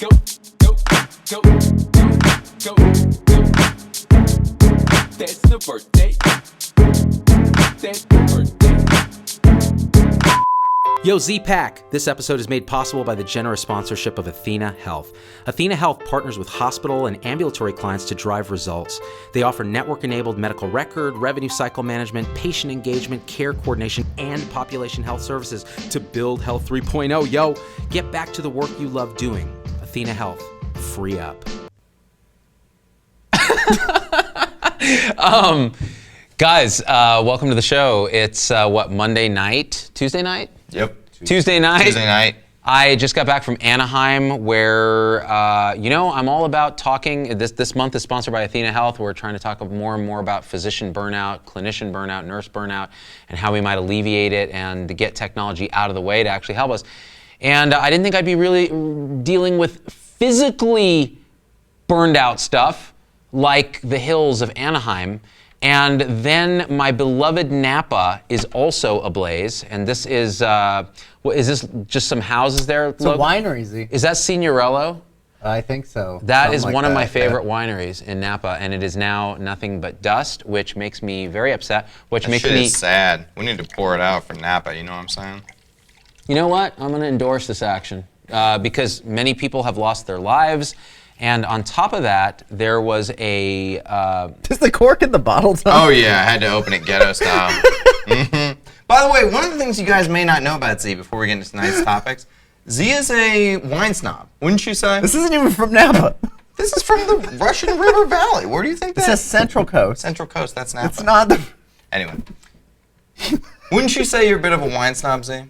go, go, go, go, go, go. That's the birthday. That's the birthday. Yo, Z-Pack! This episode is made possible by the generous sponsorship of Athena Health. Athena Health partners with hospital and ambulatory clients to drive results. They offer network-enabled medical record, revenue cycle management, patient engagement, care coordination, and population health services to build Health 3.0. Yo, get back to the work you love doing. Athena Health. Free up. Guys, welcome to the show. It's Monday night? Tuesday night? Yep. Tuesday night. Tuesday night. I just got back from Anaheim where, I'm all about talking. This month is sponsored by Athena Health. We're trying to talk more and more about physician burnout, clinician burnout, nurse burnout, and how we might alleviate it and to get technology out of the way to actually help us. And I didn't think I'd be really dealing with physically burned out stuff like the hills of Anaheim. And then my beloved Napa is also ablaze. And this is this just some houses there? It's a winery, Z. Is that Signorello? I think so. That is one of my favorite wineries in Napa, and it is now nothing but dust, which makes me very upset. Which makes me sad. We need to pour it out for Napa. You know what I'm saying? You know what? I'm going to endorse this action because many people have lost their lives. And on top of that, there was a... Is the cork in the bottle, Tom? Oh, yeah. I had to open it ghetto style. Mm-hmm. By the way, one of the things you guys may not know about Z before we get into tonight's topics, Z is a wine snob, wouldn't you say? This isn't even from Napa. This is from the Russian River Valley. Where do you think that is? It says Central Coast. Central Coast, that's Napa. It's not the... Anyway. Wouldn't you say you're a bit of a wine snob, Z?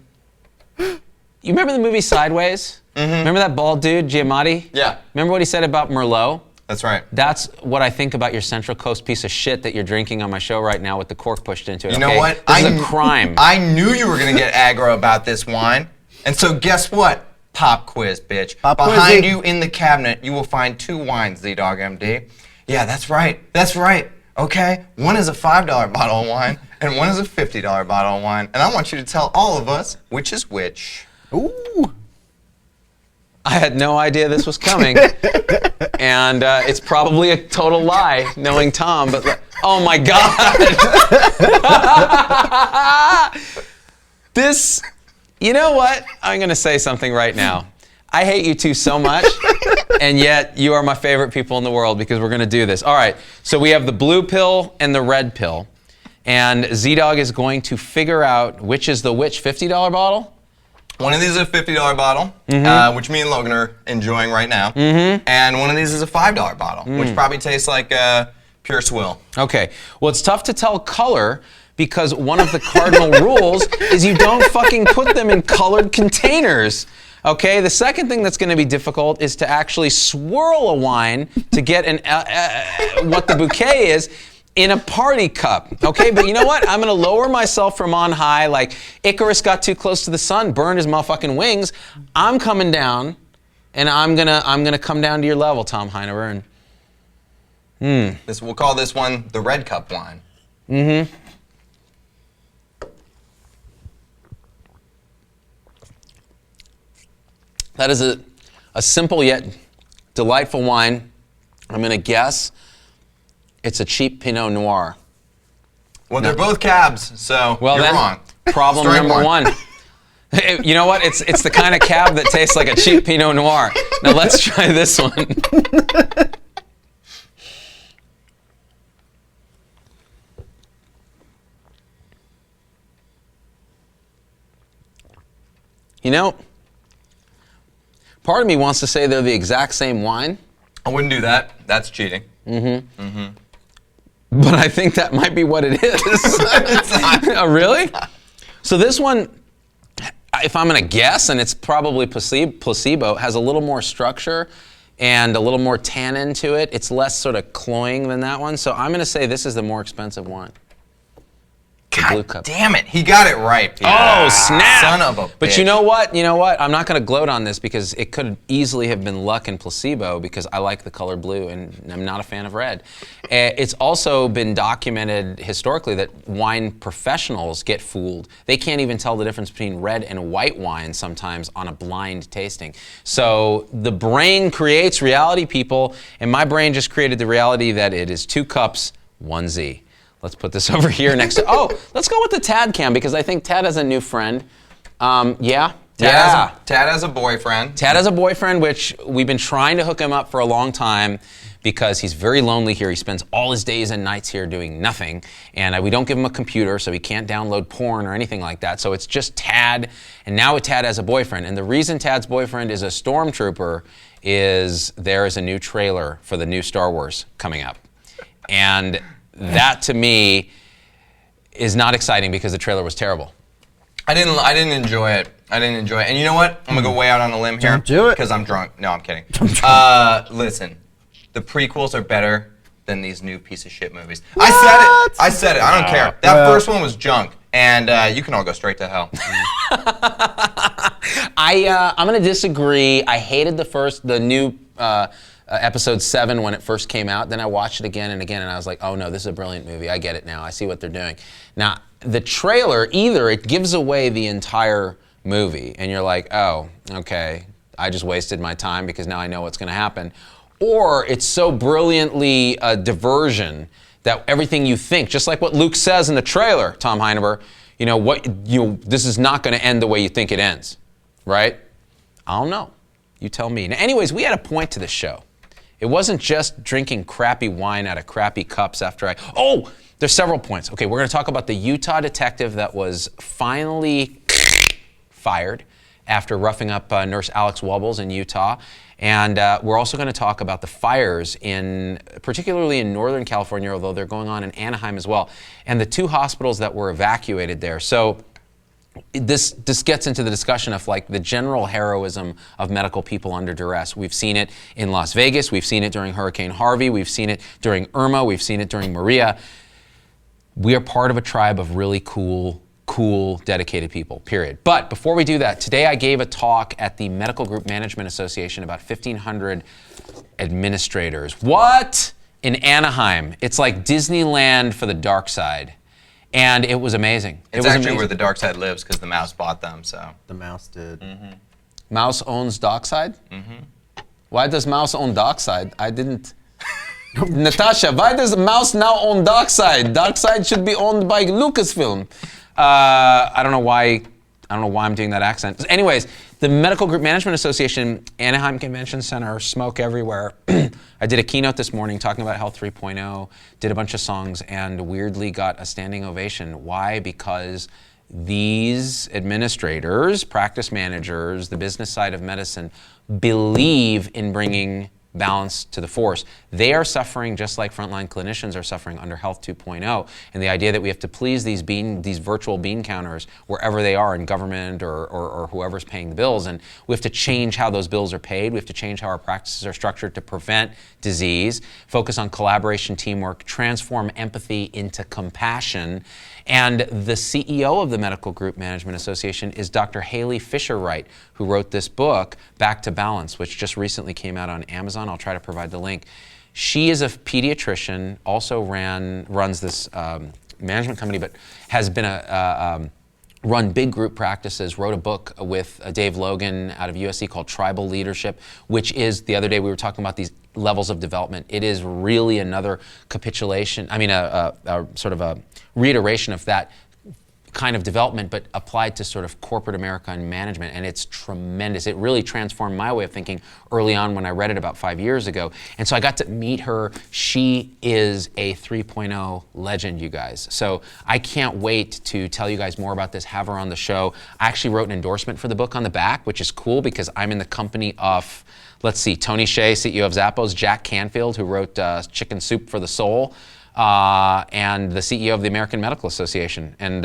You remember the movie Sideways? Mm-hmm. Remember that bald dude, Giamatti? Yeah. Remember what he said about Merlot? That's right. That's what I think about your Central Coast piece of shit that you're drinking on my show right now with the cork pushed into it. You know what? This is a crime. I knew you were going to get aggro about this wine. And so guess what? Pop quiz, bitch. Behind you in the cabinet, you will find two wines, Z-Dog MD. Yeah, that's right. That's right. Okay? One is a $5 bottle of wine, and one is a $50 bottle of wine. And I want you to tell all of us which is which. Ooh. I had no idea this was coming, and it's probably a total lie, knowing Tom, but oh my God. You know what? I'm going to say something right now. I hate you two so much, and yet you are my favorite people in the world because we're going to do this. All right, so we have the blue pill and the red pill, and Z-Dog is going to figure out which is the which $50 bottle. One of these is a $50 bottle, which me and Logan are enjoying right now. And one of these is a $5 bottle, which probably tastes like pure swill. Okay. Well, it's tough to tell color because one of the cardinal rules is you don't fucking put them in colored containers. Okay? The second thing that's going to be difficult is to actually swirl a wine to get what the bouquet is in a party cup, okay? But you know what? I'm gonna lower myself from on high, like Icarus got too close to the sun, burned his motherfucking wings. I'm coming down, and I'm gonna come down to your level, Tom Heineber. We'll call this one the red cup wine. That is a simple yet delightful wine. I'm gonna guess it's a cheap Pinot Noir. Well, they're both cabs, so you're wrong. Problem number one. You know what? It's the kind of cab that tastes like a cheap Pinot Noir. Now let's try this one. You know, part of me wants to say they're the exact same wine. I wouldn't do that. That's cheating. But I think that might be what it is. Oh, really? So this one, if I'm going to guess, and it's probably placebo, has a little more structure and a little more tannin to it. It's less sort of cloying than that one. So I'm going to say this is the more expensive wine. Blue cup. Damn it, he got it right, Peter. Oh, snap! Son of a bitch. But you know what? You know what? I'm not going to gloat on this because it could easily have been luck and placebo because I like the color blue and I'm not a fan of red. It's also been documented historically that wine professionals get fooled. They can't even tell the difference between red and white wine sometimes on a blind tasting. So the brain creates reality, people, and my brain just created the reality that it is 2 cups, 1 Z. Let's put this over here next to, let's go with the Tad cam because I think Tad has a new friend. Tad has a boyfriend. Tad has a boyfriend, which we've been trying to hook him up for a long time because he's very lonely here. He spends all his days and nights here doing nothing. And we don't give him a computer, so he can't download porn or anything like that. So it's just Tad, and now Tad has a boyfriend. And the reason Tad's boyfriend is a stormtrooper is there is a new trailer for the new Star Wars coming up. And that to me is not exciting because the trailer was terrible. I didn't enjoy it. And you know what? I'm gonna go way out on a limb here. Don't do it. Because I'm drunk. No, I'm kidding. Listen, the prequels are better than these new piece of shit movies. What? I said it. I don't care. That first one was junk, and you can all go straight to hell. I'm gonna disagree. I hated the new episode 7 when it first came out. Then I watched it again and again, and I was like, oh no, this is a brilliant movie. I get it now. I see what they're doing. Now, the trailer, either it gives away the entire movie, and you're like, oh, okay, I just wasted my time because now I know what's going to happen, or it's so brilliantly a diversion that everything you think, just like what Luke says in the trailer, Tom Heineber, this is not going to end the way you think it ends, right? I don't know. You tell me. Now, anyways, we had a point to this show. It wasn't just drinking crappy wine out of crappy cups after there's several points. Okay, we're going to talk about the Utah detective that was finally fired after roughing up nurse Alex Wubbels in Utah. And we're also going to talk about the fires particularly in Northern California, although they're going on in Anaheim as well, and the 2 hospitals that were evacuated there. So this gets into the discussion of like the general heroism of medical people under duress. We've seen it in Las Vegas. We've seen it during Hurricane Harvey. We've seen it during Irma. We've seen it during Maria. We are part of a tribe of really cool, dedicated people, period. But before we do that, today I gave a talk at the Medical Group Management Association, about 1,500 administrators. What? In Anaheim. It's like Disneyland for the dark side. And it was amazing. It's actually where the dark side lives because the mouse bought them, so. The mouse did. Mm-hmm. Mouse owns Dockside? Mm-hmm. Why does Mouse own Dockside? I didn't. Natasha, why does Mouse now own Dockside? Dockside should be owned by Lucasfilm. I don't know why I'm doing that accent. Anyways, the Medical Group Management Association, Anaheim Convention Center, smoke everywhere. I did a keynote this morning talking about Health 3.0, did a bunch of songs, and weirdly got a standing ovation. Why? Because these administrators, practice managers, the business side of medicine, believe in bringing balance to the force. They are suffering just like frontline clinicians are suffering under Health 2.0, and the idea that we have to please these virtual bean counters wherever they are in government or whoever's paying the bills, and we have to change how those bills are paid. We have to change how our practices are structured to prevent disease, focus on collaboration, teamwork, transform empathy into compassion. And the CEO of the Medical Group Management Association is Dr. Haley Fisher-Wright, who wrote this book, Back to Balance, which just recently came out on Amazon. I'll try to provide the link. She is a pediatrician, also runs this management company, but has been run big group practices, wrote a book with Dave Logan out of USC called Tribal Leadership, which is, the other day we were talking about these levels of development. It is really another capitulation, a sort of a reiteration of that kind of development, but applied to sort of corporate America and management, and it's tremendous. It really transformed my way of thinking early on when I read it about 5 years ago. And so I got to meet her. She is a 3.0 legend, you guys. So I can't wait to tell you guys more about this, have her on the show. I actually wrote an endorsement for the book on the back, which is cool because I'm in the company of, let's see, Tony Hsieh, CEO of Zappos, Jack Canfield, who wrote Chicken Soup for the Soul, and the CEO of the American Medical Association. And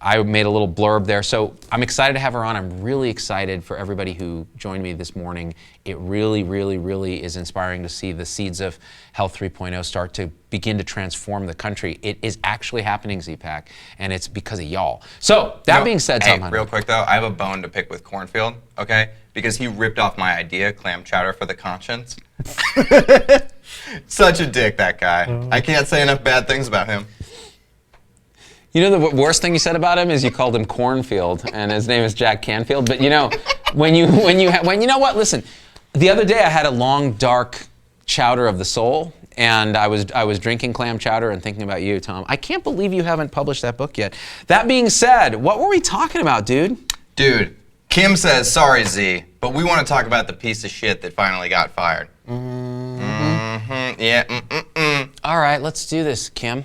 I made a little blurb there. So I'm excited to have her on. I'm really excited for everybody who joined me this morning. It really, really, really is inspiring to see the seeds of Health 3.0 start to begin to transform the country. It is actually happening, Z-Pack, and it's because of y'all. So that being said, hey, Tom, real quick though, I have a bone to pick with Cornfield, okay? Because he ripped off my idea, clam chowder for the conscience. Such a dick, that guy. I can't say enough bad things about him. You know, the worst thing you said about him is you called him Cornfield, and his name is Jack Canfield. But you know, when you know what? Listen, the other day I had a long, dark chowder of the soul, and I was drinking clam chowder and thinking about you, Tom. I can't believe you haven't published that book yet. That being said, what were we talking about, dude? Dude, Kim says, sorry, Z, but we want to talk about the piece of shit that finally got fired. Yeah. All right, let's do this, Kim.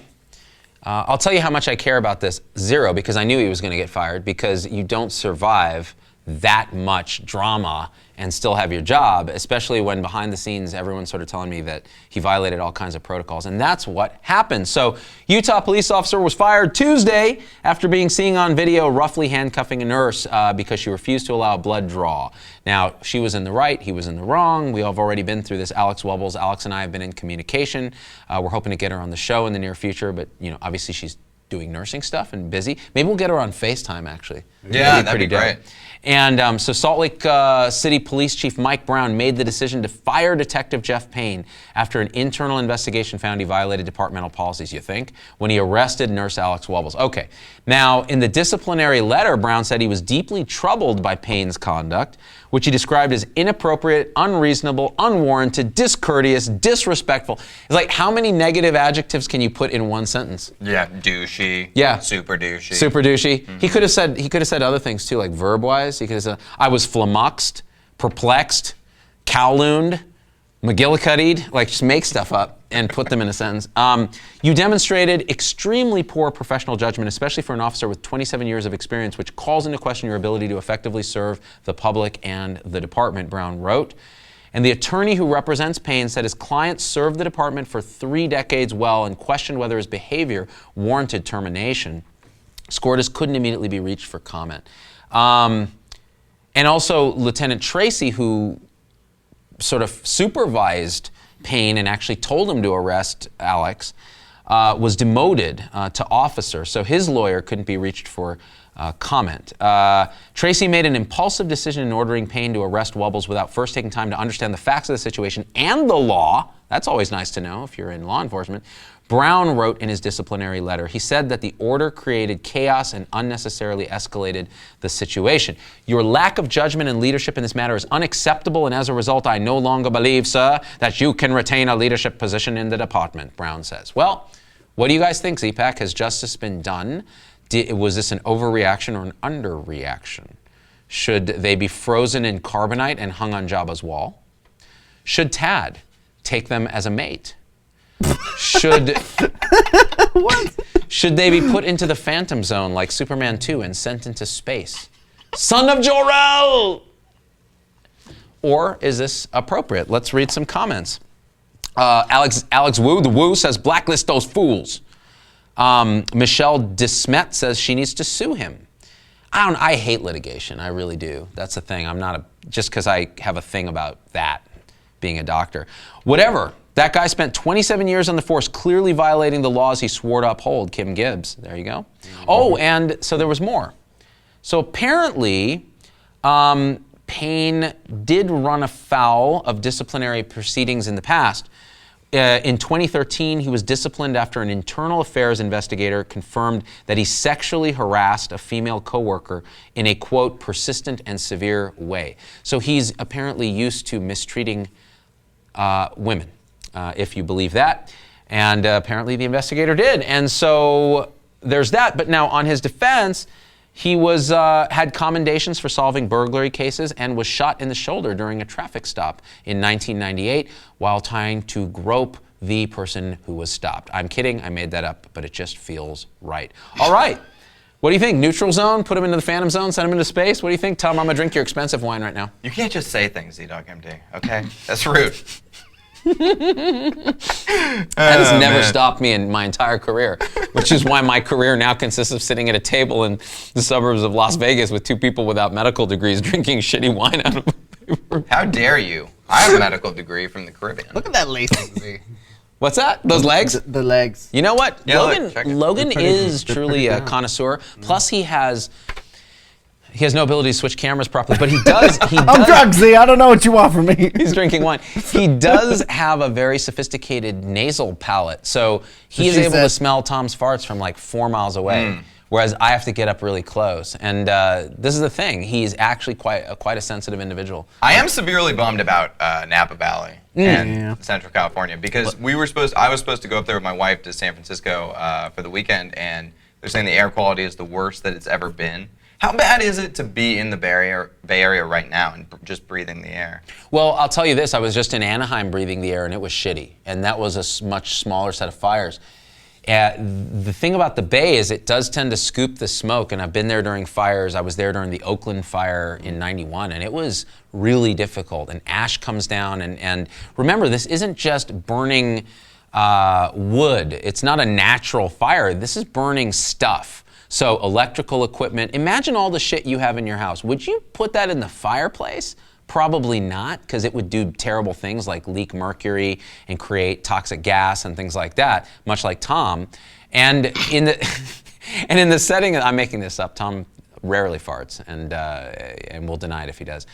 I'll tell you how much I care about this. 0, because I knew he was going to get fired, because you don't survive that much drama and still have your job, especially when behind the scenes everyone's sort of telling me that he violated all kinds of protocols. And that's what happened. So Utah police officer was fired Tuesday after being seen on video roughly handcuffing a nurse because she refused to allow a blood draw. Now, she was in the right, he was in the wrong. We have already been through this. Alex Wubbels, Alex and I have been in communication. We're hoping to get her on the show in the near future, but you know, obviously she's doing nursing stuff and busy. Maybe we'll get her on FaceTime, actually. Yeah, that'd be great. And so Salt Lake City Police Chief Mike Brown made the decision to fire Detective Jeff Payne after an internal investigation found he violated departmental policies, you think, when he arrested nurse Alex Wubbels. Okay. Now, in the disciplinary letter, Brown said he was deeply troubled by Payne's conduct, which he described as inappropriate, unreasonable, unwarranted, discourteous, disrespectful. It's like, how many negative adjectives can you put in one sentence? Yeah, douchey. Yeah. Super douchey. Super douchey. Mm-hmm. He could have said other things too, like verb-wise. He could have said, I was flummoxed, perplexed, Kowlooned, McGillicuddied, like just make stuff up and put them in a sentence. You demonstrated extremely poor professional judgment, especially for an officer with 27 years of experience, which calls into question your ability to effectively serve the public and the department, Brown wrote. And the attorney who represents Payne said his client served the department for 3 decades well and questioned whether his behavior warranted termination. SCOTUS couldn't immediately be reached for comment. And also Lieutenant Tracy, who sort of supervised Payne and actually told him to arrest Alex, was demoted to officer, so his lawyer couldn't be reached for comment. Tracy made an impulsive decision in ordering Payne to arrest Wubbels without first taking time to understand the facts of the situation and the law. That's always nice to know if you're in law enforcement. Brown wrote in his disciplinary letter, he said that the order created chaos and unnecessarily escalated the situation. Your lack of judgment and leadership in this matter is unacceptable, and as a result, I no longer believe, sir, that you can retain a leadership position in the department, Brown says. Well, what do you guys think, Z-Pack? Has justice been done? Was this an overreaction or an underreaction? Should they be frozen in carbonite and hung on Jabba's wall? Should Tad take them as a mate? Should they be put into the Phantom Zone like Superman 2 and sent into space? Son of Jor-El! Or is this appropriate? Let's read some comments. Alex Wu, the Wu, says, blacklist those fools. Michelle Desmet says she needs to sue him. I hate litigation. I really do. That's the thing. I'm not just because I have a thing about that, being a doctor. Whatever. That guy spent 27 years on the force, clearly violating the laws he swore to uphold. Kim Gibbs. There you go. Oh, and so there was more. So apparently, Payne did run afoul of disciplinary proceedings in the past. In 2013, he was disciplined after an internal affairs investigator confirmed that he sexually harassed a female coworker in a, quote, persistent and severe way. So he's apparently used to mistreating women, if you believe that. And apparently the investigator did. And so there's that. But now on his defense, he was had commendations for solving burglary cases and was shot in the shoulder during a traffic stop in 1998 while trying to grope the person who was stopped. I'm kidding, I made that up, but it just feels right. All right, what do you think? Neutral zone, put him into the Phantom Zone, send him into space? What do you think, Tom? I'm gonna drink your expensive wine right now. You can't just say things, Z-Dog MD, okay? That's rude. That has never stopped me in my entire career, which is why my career now consists of sitting at a table in the suburbs of Las Vegas with two people without medical degrees drinking shitty wine out of a paper. How dare you? I have a medical degree from the Caribbean. Look at that lace. What's that? Those legs? The legs. You know what? Yeah, look, check it. Logan is they're truly pretty a down. connoisseur. Plus, he has no ability to switch cameras properly, but he does. I'm drunk, Z. I don't know what you want from me. He's drinking wine. He does have a very sophisticated nasal palate, so he is she able to said- smell Tom's farts from like 4 miles away, whereas I have to get up really close. And this is the thing. He's actually quite a sensitive individual. I am severely bummed about Napa Valley and Yeah. Central California because I was supposed to go up there with my wife to San Francisco for the weekend, and they're saying the air quality is the worst that it's ever been. How bad is it to be in the Bay Area right now and just breathing the air? Well, I'll tell you this. I was just in Anaheim breathing the air, and it was shitty. And that was a much smaller set of fires. The thing about the Bay is it does tend to scoop the smoke, and I've been there during fires. I was there during the Oakland fire in '91, and it was really difficult. And ash comes down, and remember, this isn't just burning wood. It's not a natural fire. This is burning stuff. So electrical equipment, imagine all the shit you have in your house. Would you put that in the fireplace? Probably not, because it would do terrible things like leak mercury and create toxic gas and things like that, much like Tom. And in the setting, I'm making this up, Tom rarely farts, and will deny it if he does.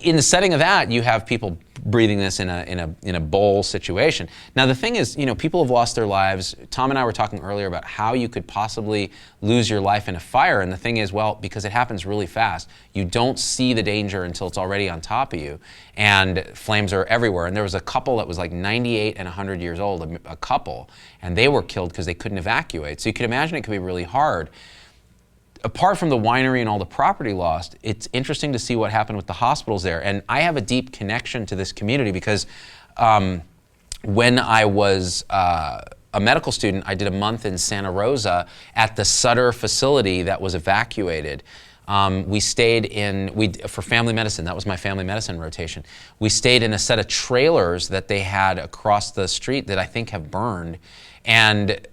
In the setting of that, you have people breathing this in a bowl situation. Now the thing is, people have lost their lives. Tom and I were talking earlier about how you could possibly lose your life in a fire, and the thing is, well, because it happens really fast, you don't see the danger until it's already on top of you, and flames are everywhere. And there was a couple that was like 98 and 100 years old, a couple, and they were killed because they couldn't evacuate. So you can imagine it could be really hard. Apart from the winery and all the property lost, it's interesting to see what happened with the hospitals there. And I have a deep connection to this community because when I was a medical student, I did a month in Santa Rosa at the Sutter facility that was evacuated. We stayed for family medicine. That was my family medicine rotation. We stayed in a set of trailers that they had across the street that I think have burned. And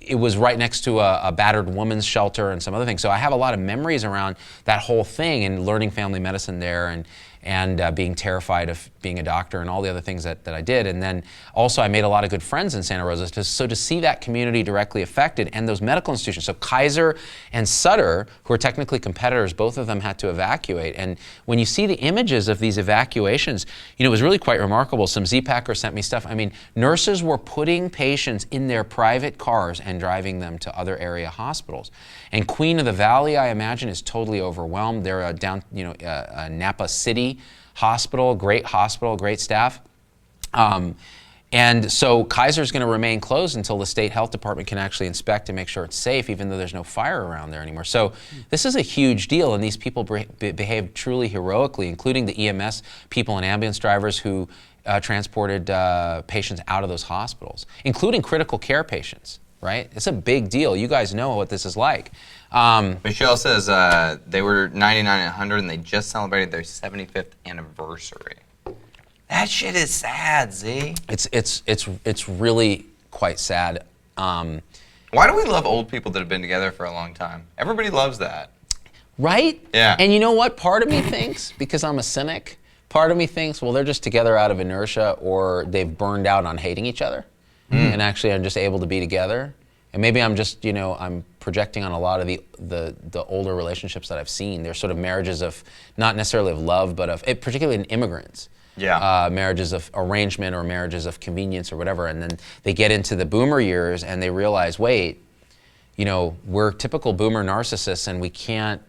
it was right next to a battered woman's shelter and some other things. So I have a lot of memories around that whole thing and learning family medicine there and being terrified of being a doctor and all the other things that I did. And then also I made a lot of good friends in Santa Rosa. So to see that community directly affected and those medical institutions. So Kaiser and Sutter, who are technically competitors, both of them had to evacuate. And when you see the images of these evacuations, it was really quite remarkable. Some Z-Packers sent me stuff. I mean, nurses were putting patients in their private cars and driving them to other area hospitals. And Queen of the Valley, I imagine, is totally overwhelmed. They're down, Napa City hospital, great staff. And so Kaiser's going to remain closed until the state health department can actually inspect and make sure it's safe, even though there's no fire around there anymore. So this is a huge deal, and these people behaved truly heroically, including the EMS people and ambulance drivers who transported patients out of those hospitals, including critical care patients. Right? It's a big deal. You guys know what this is like. Michelle says they were 99 and 100 and they just celebrated their 75th anniversary. That shit is sad, Z. It's really quite sad. Why do we love old people that have been together for a long time? Everybody loves that. Right? Yeah. And you know what? Part of me thinks, because I'm a cynic, part of me thinks, well, they're just together out of inertia or they've burned out on hating each other. And actually I'm just able to be together. And maybe I'm just, I'm projecting on a lot of the older relationships that I've seen. They're sort of marriages of, not necessarily of love, but of, particularly in immigrants. Yeah. Marriages of arrangement or marriages of convenience or whatever. And then they get into the boomer years and they realize, wait, we're typical boomer narcissists and we can't,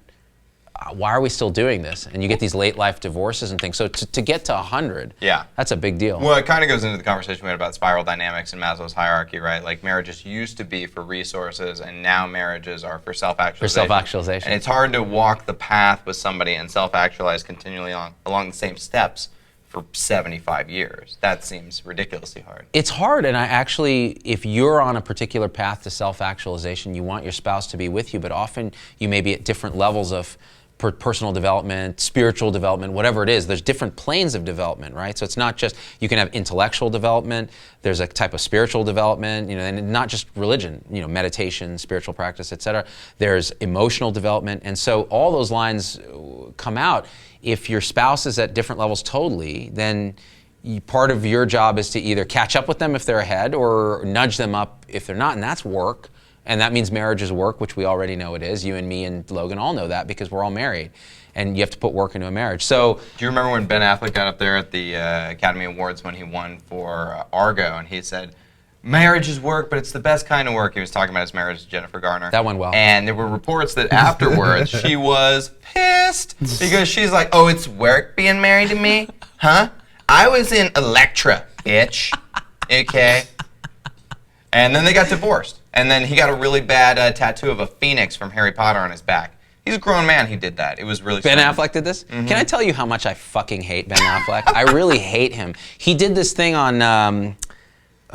why are we still doing this? And you get these late life divorces and things. So to get to 100, yeah, that's a big deal. Well, it kind of goes into the conversation we had about spiral dynamics and Maslow's hierarchy, right? Like marriages used to be for resources and now marriages are for self-actualization. For self-actualization. And it's hard to walk the path with somebody and self-actualize continually along the same steps for 75 years. That seems ridiculously hard. It's hard, and if you're on a particular path to self-actualization, you want your spouse to be with you, but often you may be at different levels of personal development, spiritual development, whatever it is. There's different planes of development, right? So it's not just, you can have intellectual development, there's a type of spiritual development, and not just religion, meditation, spiritual practice, etc. There's emotional development, and so all those lines come out. If your spouse is at different levels totally, then part of your job is to either catch up with them if they're ahead or nudge them up if they're not, and that's work. And that means marriage is work, which we already know it is. You and me and Logan all know that because we're all married. And you have to put work into a marriage. So, do you remember when Ben Affleck got up there at the Academy Awards when he won for Argo, and he said, marriage is work, but it's the best kind of work. He was talking about his marriage to Jennifer Garner. That went well. And there were reports that afterwards she was pissed because she's like, oh, it's work being married to me? Huh? I was in Electra, bitch. Okay? And then they got divorced. And then he got a really bad tattoo of a phoenix from Harry Potter on his back. He's a grown man. He did that. It was really Ben strange. Affleck did this? Mm-hmm. Can I tell you how much I fucking hate Ben Affleck? I really hate him. He did this thing on,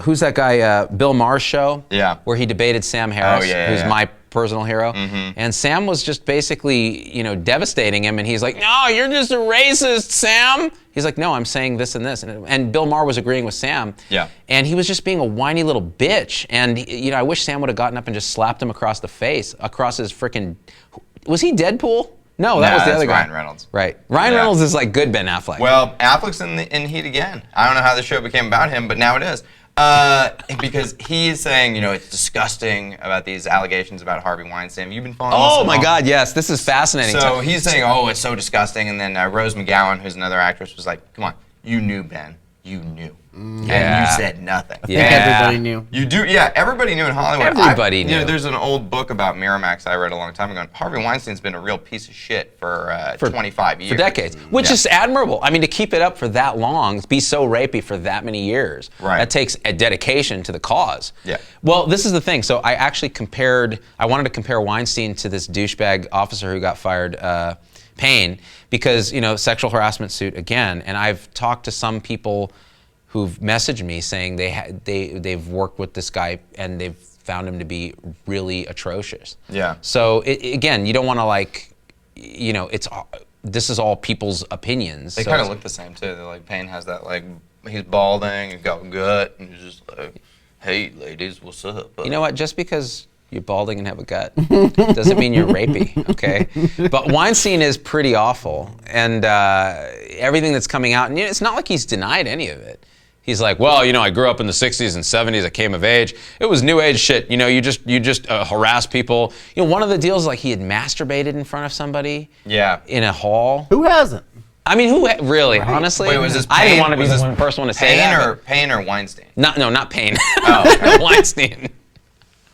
who's that guy, Bill Maher's show? Yeah. Where he debated Sam Harris, who's my personal hero. Mm-hmm. And Sam was just basically, devastating him. And he's like, no, you're just a racist, Sam. He's like, no, I'm saying this and this. And Bill Maher was agreeing with Sam. Yeah. And he was just being a whiny little bitch. And, I wish Sam would have gotten up and just slapped him across the face, across his freaking... Was he Deadpool? No, that was the other guy. Ryan Reynolds. Right. Ryan Reynolds is like good Ben Affleck. Well, Affleck's in Heat again. I don't know how the show became about him, but now it is. Because he's saying, it's disgusting about these allegations about Harvey Weinstein. Have you been following this? Oh my God, yes. This is fascinating. So he's saying, oh, it's so disgusting. And then Rose McGowan, who's another actress, was like, come on, you knew, Ben. You knew. And you said nothing. I think everybody knew. You do, yeah. Everybody knew in Hollywood. Everybody knew. There's an old book about Miramax I read a long time ago. Harvey Weinstein's been a real piece of shit for 25 years. For decades, which is admirable. I mean, to keep it up for that long, be so rapey for that many years, that takes a dedication to the cause. Yeah. Well, this is the thing. So I actually I wanted to compare Weinstein to this douchebag officer who got fired, Payne, because, sexual harassment suit again. And I've talked to some people who've messaged me saying they've worked with this guy and they've found him to be really atrocious. Yeah. So again, you don't want to this is all people's opinions. They kind of look the same too. They're like, Payne has that he's balding and got gut and he's just like, hey ladies, what's up? You know what? Just because you're balding and have a gut doesn't mean you're rapey, okay? But Weinstein is pretty awful, and everything that's coming out, and it's not like he's denied any of it. He's like, well, I grew up in the 60s and 70s, I came of age. It was new age shit, you just harass people. One of the deals, like he had masturbated in front of somebody in a hall. Who hasn't? I mean, who really, honestly? Wait, was this I Payne? didn't want to be Was the this first one to say that. Payne or Weinstein? No, not Payne. Oh, okay. Weinstein.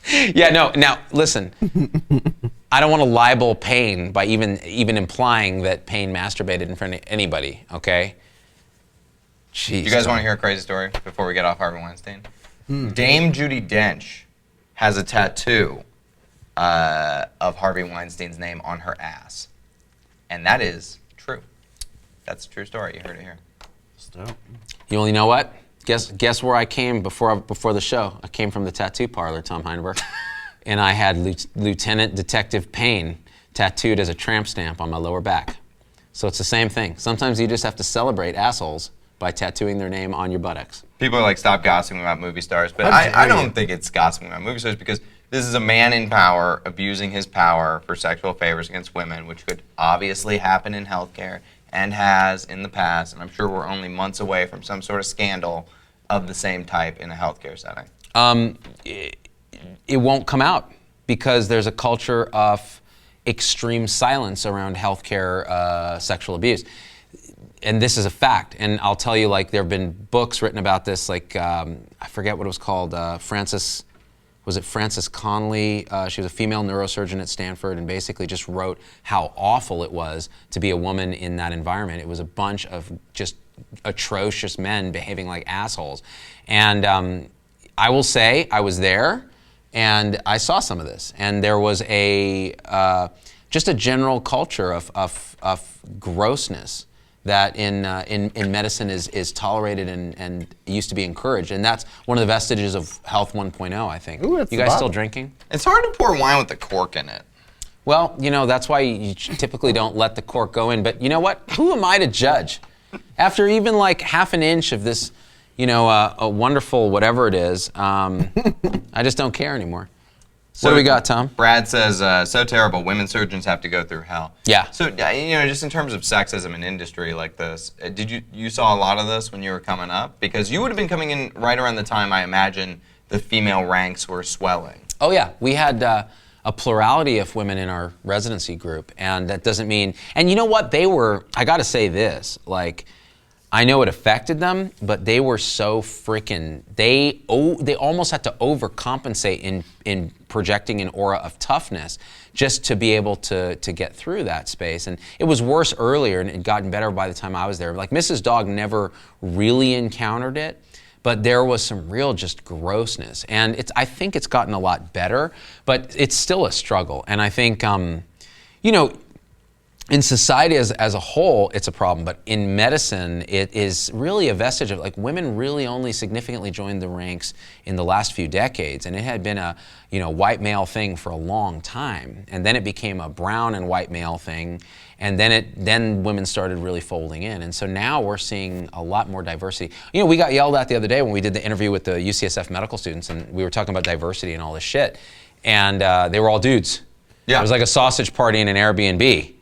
Yeah, no, now, listen. I don't want to libel Payne by even implying that Payne masturbated in front of anybody, okay? Jeez. You guys want to hear a crazy story before we get off Harvey Weinstein? Dame Judi Dench has a tattoo of Harvey Weinstein's name on her ass. And that is true. That's a true story. You heard it here. You only know what? Guess where I came before the show? I came from the tattoo parlor, Tom Heinberg. And I had Lieutenant Detective Payne tattooed as a tramp stamp on my lower back. So it's the same thing. Sometimes you just have to celebrate assholes by tattooing their name on your buttocks. People are like, stop gossiping about movie stars. But I don't think it's gossiping about movie stars because this is a man in power abusing his power for sexual favors against women, which could obviously happen in healthcare and has in the past. And I'm sure we're only months away from some sort of scandal of the same type in a healthcare setting. It won't come out because there's a culture of extreme silence around healthcare sexual abuse. And this is a fact. And I'll tell you, there have been books written about this, I forget what it was called, Frances Connolly? She was a female neurosurgeon at Stanford and basically just wrote how awful it was to be a woman in that environment. It was a bunch of just atrocious men behaving like assholes. And I will say, I was there and I saw some of this. And there was just a general culture of grossness that in medicine is tolerated and used to be encouraged. And that's one of the vestiges of Health 1.0, I think. Ooh, you guys still drinking? It's hard to pour wine with the cork in it. Well, that's why you typically don't let the cork go in. But you know what? Who am I to judge? After even like half an inch of this, a wonderful whatever it is, I just don't care anymore. So what do we got, Tom? Brad says, so terrible. Women surgeons have to go through hell. Yeah. So, just in terms of sexism in industry like this, you saw a lot of this when you were coming up? Because you would have been coming in right around the time, I imagine, the female ranks were swelling. Oh, yeah. We had a plurality of women in our residency group. And that doesn't mean, and you know what? I got to say this, like, I know it affected them, but they were so freaking, they almost had to overcompensate in projecting an aura of toughness just to be able to get through that space. And it was worse earlier and it had gotten better by the time I was there. Like Mrs. Dog never really encountered it, but there was some real just grossness. And I think it's gotten a lot better, but it's still a struggle. And I think, in society as a whole, it's a problem, but in medicine, it is really a vestige of, like, women really only significantly joined the ranks in the last few decades, and it had been a, white male thing for a long time, and then it became a brown and white male thing, and then women started really folding in, and so now we're seeing a lot more diversity. We got yelled at the other day when we did the interview with the UCSF medical students, and we were talking about diversity and all this shit, and they were all dudes. Yeah. It was like a sausage party in an Airbnb.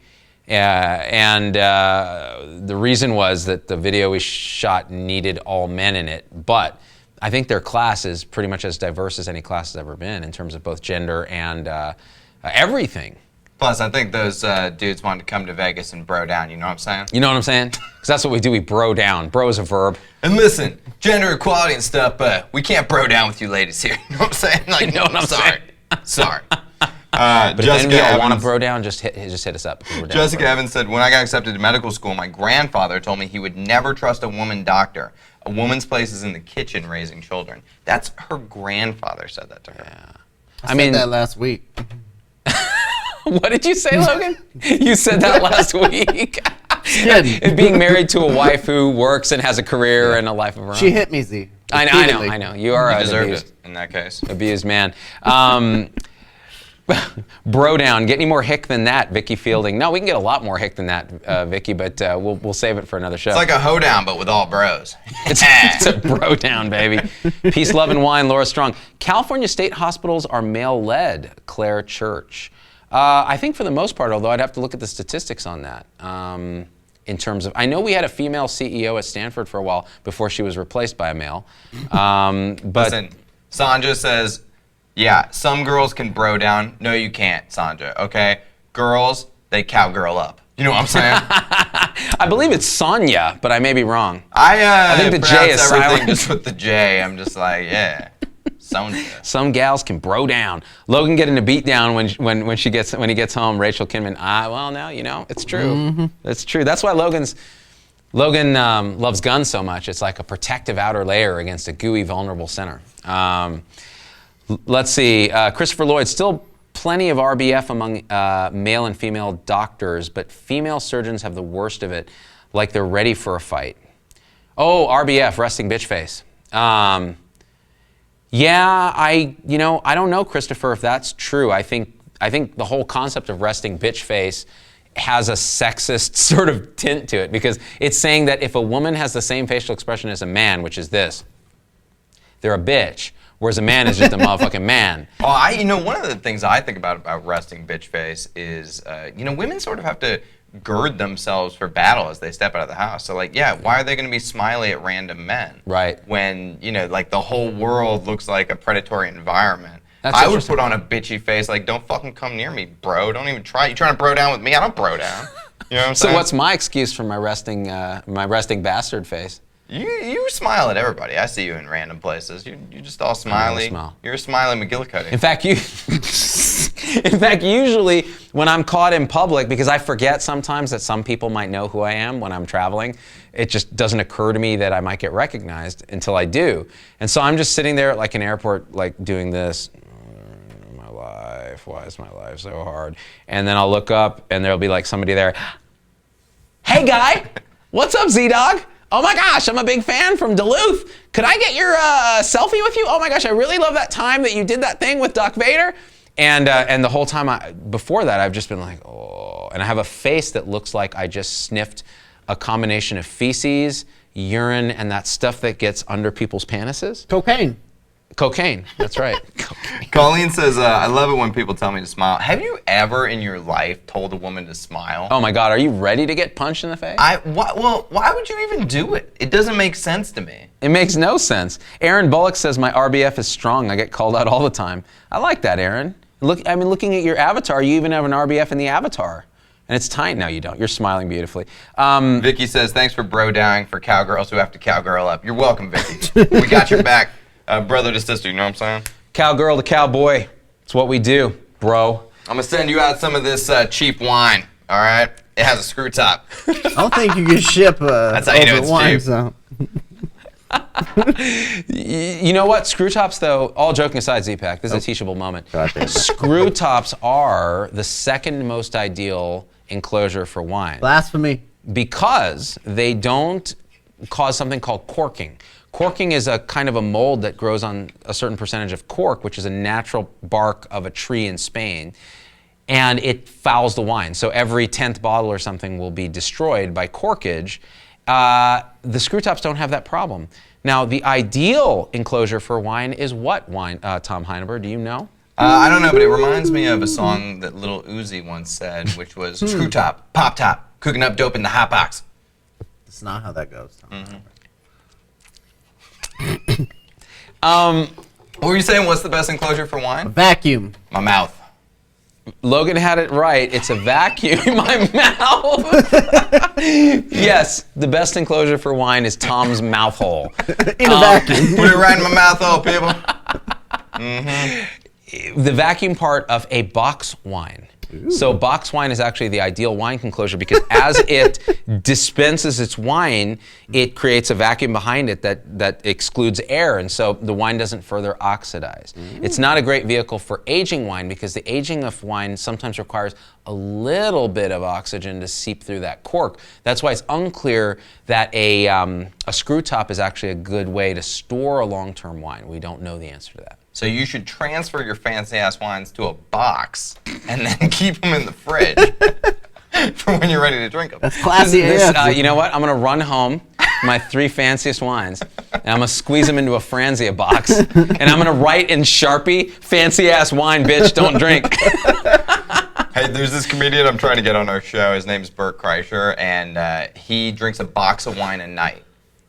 The reason was that the video we shot needed all men in it, but I think their class is pretty much as diverse as any class has ever been in terms of both gender and everything. Plus, I think those dudes wanted to come to Vegas and bro down, you know what I'm saying? You know what I'm saying? Because that's what we do, we bro down. Bro is a verb. And listen, gender equality and stuff, but we can't bro down with you ladies here, you know what I'm saying? Like, You know what I'm sorry. Sorry. But if Jessica any of y'all want to Evans- bro down, just hit us up. Because we're down Jessica for it. Evans said, when I got accepted to medical school, my grandfather told me he would never trust a woman doctor. A woman's place is in the kitchen raising children. That's her grandfather said that to her. Yeah. I said that last week. What did you say, Logan? You said that last week. Kidding. Being married to a wife who works and has a career and a life of her own. She hit me, Z. I Repeatedly. know. You are You an deserved abused, it in that case. abused man. Bro down. Get any more hick than that, Vicky Fielding? No, we can get a lot more hick than that, Vicky, but we'll save it for another show. It's like a hoedown, but with all bros. It's a bro down, baby. Peace, love, and wine, Laura Strong. California state hospitals are male-led, Claire Church. I think for the most part, although I'd have to look at the statistics on that. In terms of, I know we had a female CEO at Stanford for a while before she was replaced by a male. But Listen, Sanja says, yeah, some girls can bro down. No, you can't, Sanja, okay? Girls, they cowgirl up. You know what I'm saying? I believe it's Sonia, but I may be wrong. I think the J is pronounce everything silent. just with the J. I'm just like, yeah, Sonja. Some gals can bro down. Logan getting a beat down when he gets home. Rachel Kinman. Well, now it's true. Mm-hmm. It's true. That's why Logan loves guns so much. It's like a protective outer layer against a gooey, vulnerable center. Let's see. Christopher Lloyd. Still plenty of RBF among male and female doctors, but female surgeons have the worst of it, like they're ready for a fight. Oh, RBF, resting bitch face. Yeah, I don't know, Christopher, if that's true. I think the whole concept of resting bitch face has a sexist sort of tint to it, because it's saying that if a woman has the same facial expression as a man, which is this, they're a bitch, whereas a man is just a motherfucking man. Oh, one of the things I think about resting bitch face is, women sort of have to gird themselves for battle as they step out of the house. So, why are they going to be smiley at random men? Right. When, the whole world looks like a predatory environment. That's I would interesting. put on a bitchy face, like, don't fucking come near me, bro. Don't even try. You trying to bro down with me? I don't bro down. You know what I'm So saying? what's my excuse for my resting bastard face? You smile at everybody. I see you in random places. You're just all smiley. smile. You're a smiley McGillicuddy. In fact, usually when I'm caught in public, because I forget sometimes that some people might know who I am when I'm traveling, it just doesn't occur to me that I might get recognized until I do. And so I'm just sitting there at like an airport, like doing this. My life, why is my life so hard? And then I'll look up and there'll be like somebody there. Hey guy, what's up, Z-Dog? Oh my gosh, I'm a big fan from Duluth. Could I get your selfie with you? Oh my gosh, I really love that time that you did that thing with Darth Vader. And the whole time before that, I've just been like, oh, and I have a face that looks like I just sniffed a combination of feces, urine, and that stuff that gets under people's penises. Cocaine, that's right. Cocaine. Colleen says, I love it when people tell me to smile. Have you ever in your life told a woman to smile? Oh my God, are you ready to get punched in the face? Why would you even do it? It doesn't make sense to me. It makes no sense. Aaron Bullock says, my RBF is strong. I get called out all the time. I like that, Aaron. Looking at your avatar, you even have an RBF in the avatar. And it's tiny. No, you don't. You're smiling beautifully. Vicky says, thanks for bro-dowing for cowgirls who have to cowgirl up. You're welcome, Vicky. We got your back. Brother to sister, you know what I'm saying? Cowgirl to cowboy. It's what we do, bro. I'm going to send you out some of this cheap wine, all right? It has a screw top. I don't think you can ship That's how you know it's wine, cheap. so. You know what? Screw tops, though, all joking aside, Z-Pack, this is a teachable moment. Screw tops are the second most ideal enclosure for wine. Blasphemy. Because they don't cause something called corking. Corking is a kind of a mold that grows on a certain percentage of cork, which is a natural bark of a tree in Spain, and it fouls the wine. So every 10th bottle or something will be destroyed by corkage. The screw tops don't have that problem. Now, the ideal enclosure for wine is what wine, Tom Heineber? Do you know? I don't know, but it reminds me of a song that Lil Uzi once said, which was screw top, pop top, cooking up dope in the hot box. That's not how that goes, Tom. Mm-hmm. What were you saying? What's the best enclosure for A wine? vacuum. My mouth. Logan had it right. It's a vacuum in my mouth. Yes, the best enclosure for wine is Tom's mouth hole. In a vacuum. Put it right in my mouth hole, people. The vacuum part of a box wine. So box wine is actually the ideal wine enclosure because as it dispenses its wine, it creates a vacuum behind it that excludes air, and so the wine doesn't further oxidize. It's not a great vehicle for aging wine because the aging of wine sometimes requires a little bit of oxygen to seep through that cork. That's why it's unclear that a screw top is actually a good way to store a long-term wine. We don't know the answer to that. So you should transfer your fancy-ass wines to a box and then keep them in the fridge for when you're ready to drink them. That's classy AF. You know what? I'm going to run home my 3 fanciest wines, and I'm going to squeeze them into a Franzia box, and I'm going to write in Sharpie, fancy-ass wine, bitch, don't drink. Hey, there's this comedian I'm trying to get on our show. His name's Bert Kreischer, and he drinks a box of wine a night.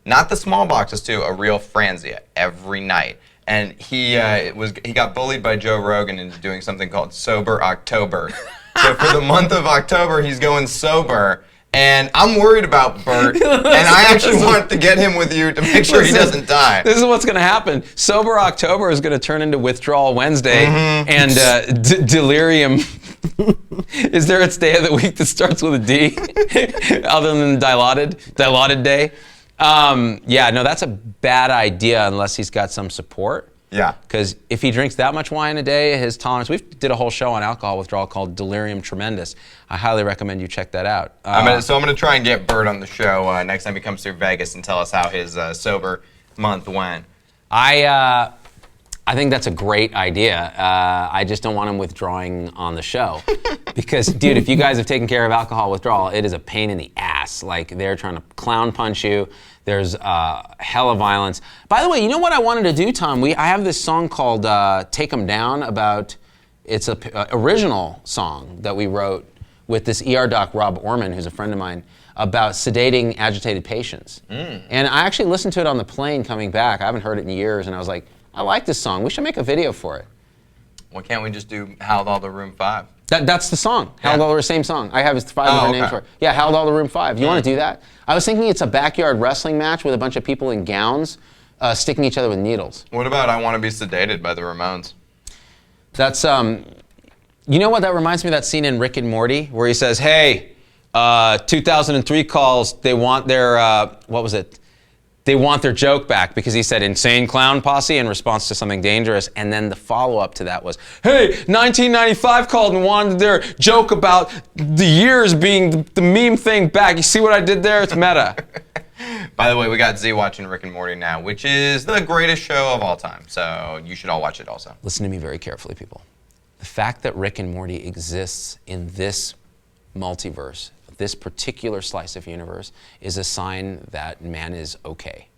Not the small boxes, too, a real Franzia every night. And he got bullied by Joe Rogan into doing something called Sober October. So for the month of October, he's going sober. And I'm worried about Bert, and I actually want to get him with you to make sure he doesn't die. This is what's going to happen. Sober October is going to turn into Withdrawal Wednesday, and delirium. Is there a day of the week that starts with a D, other than dilaudid day? Yeah, no, that's a bad idea unless he's got some support. Yeah. Because if he drinks that much wine a day, his tolerance, we did a whole show on alcohol withdrawal called Delirium Tremendous. I highly recommend you check that out. I'm going to try and get Bert on the show next time he comes through Vegas and tell us how his sober month went. I think that's a great idea. I just don't want him withdrawing on the show. Because, dude, if you guys have taken care of alcohol withdrawal, it is a pain in the ass. Like, they're trying to clown punch you. There's hella violence. By the way, you know what I wanted to do, Tom? I have this song called Take 'Em Down about, it's an original song that we wrote with this ER doc, Rob Orman, who's a friend of mine, about sedating agitated patients. And I actually listened to it on the plane coming back. I haven't heard it in years, and I was like, I like this song. We should make a video for it. Why can't we just do Howled All the Room 5? That's the song. Howled All the same song. I have 5 different names for it. Yeah, Howled All the Room 5. You want to do that? I was thinking it's a backyard wrestling match with a bunch of people in gowns sticking each other with needles. What about I Want to Be Sedated by the Ramones? That's, you know what that reminds me of that scene in Rick and Morty where he says, hey, 2003 calls, they want their, what was it? They want their joke back because he said insane clown posse in response to something dangerous, and then the follow-up to that was, hey, 1995 called and wanted their joke about the years being the meme thing back. You see what I did there? It's meta. By the way, we got Z watching Rick and Morty now, which is the greatest show of all time, so you should all watch it also. Listen to me very carefully, people. the fact that Rick and Morty exists in this multiverse, this particular slice of universe, is a sign that man is okay.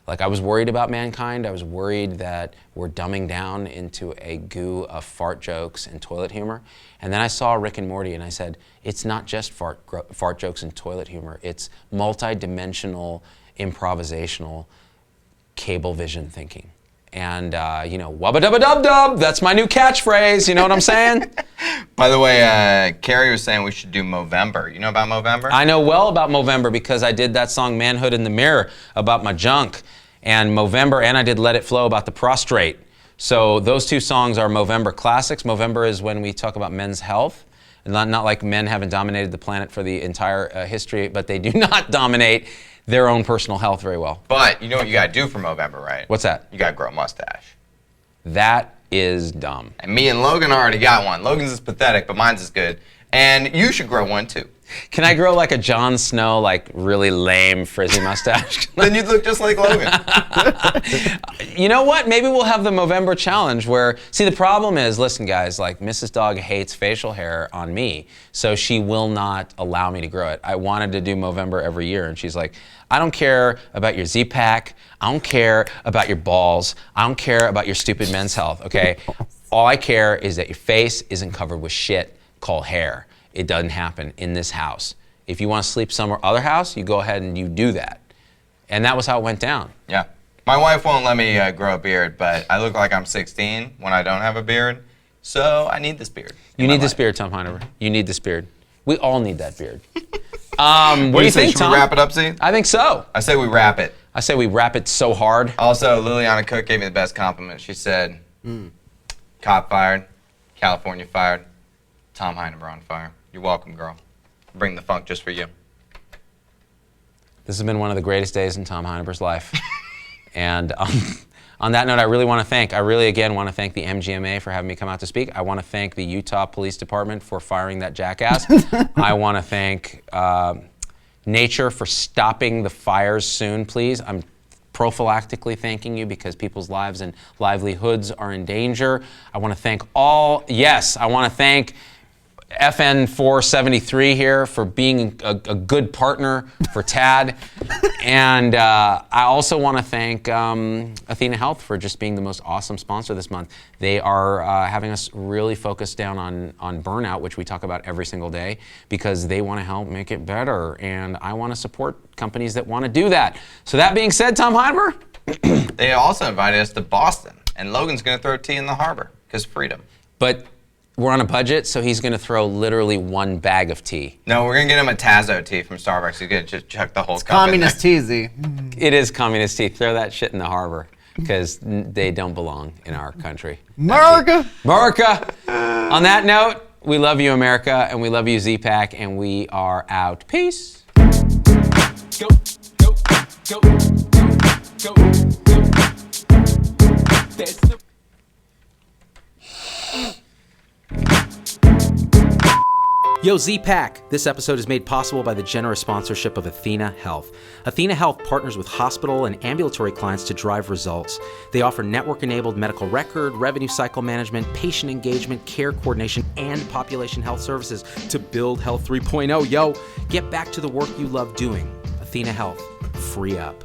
Like, I was worried about mankind. I was worried that we're dumbing down into a goo of fart jokes and toilet humor. And then I saw Rick and Morty and I said, it's not just fart jokes and toilet humor. It's multi-dimensional, improvisational, cable vision thinking. And, wubba-dubba-dub-dub, that's my new catchphrase, you know what I'm saying? By the way, Carrie was saying we should do Movember. You know about Movember? I know well about Movember because I did that song Manhood in the Mirror about my junk. And Movember, and I did Let It Flow about the prostrate. So those two songs are Movember classics. Movember is when we talk about men's health. And not like men haven't dominated the planet for the entire history, but they do not dominate their own personal health very well. But you know what you gotta do for Movember, right? What's that? You gotta grow a mustache. That is dumb. And me and Logan already got one. Logan's is pathetic, but mine's is good. And you should grow one too. Can I grow like a Jon Snow, like really lame frizzy mustache? Then you'd look just like Logan. You know what? Maybe we'll have the Movember challenge where, see, the problem is, listen guys, like Mrs. Dog hates facial hair on me, so she will not allow me to grow it. I wanted to do Movember every year, and she's like, I don't care about your Z-Pack, I don't care about your balls, I don't care about your stupid men's health, okay? All I care is that your face isn't covered with shit called hair. It doesn't happen in this house. If you want to sleep somewhere other house, you go ahead and you do that. And that was how it went down. Yeah. My wife won't let me grow a beard, but I look like I'm 16 when I don't have a beard. So I need this beard. You need this beard, Tom Heineber. You need this beard. We all need that beard. What do you think, Should Tom? we wrap it up, Z? I think so. I say we wrap it. I say we wrap it so hard. Also, Liliana Cook gave me the best compliment. She said, cop fired, California fired, Tom Heineber on fire. You're welcome, girl. Bring the funk just for you. This has been one of the greatest days in Tom Heineber's life. And on that note, I really want to thank the MGMA for having me come out to speak. I want to thank the Utah Police Department for firing that jackass. I want to thank nature for stopping the fires soon, please. I'm prophylactically thanking you because people's lives and livelihoods are in danger. I want to thank I want to thank FN 473 here for being a good partner for Tad. And I also want to thank Athena Health for just being the most awesome sponsor this month. They are having us really focus down on burnout, which we talk about every single day, because they want to help make it better. And I want to support companies that want to do that. So that being said, Tom Heineber? They also invited us to Boston, and Logan's going to throw tea in the harbor, because freedom. But we're on a budget, so he's going to throw literally one bag of tea. No, we're going to get him a Tazo tea from Starbucks. He's going to just chuck the whole cup Communist in there. tea, Z. It is communist tea. Throw that shit in the harbor, because they don't belong in our country. America! America! On that note, we love you, America, and we love you, Z-Pack, and we are out. Peace. Go, go, go, go, go, go. That's the Yo, Z-Pack! This episode is made possible by the generous sponsorship of Athena Health. Athena Health partners with hospital and ambulatory clients to drive results. They offer network-enabled medical record, revenue cycle management, patient engagement, care coordination, and population health services to build Health 3.0. Yo, get back to the work you love doing. Athena Health. Free up.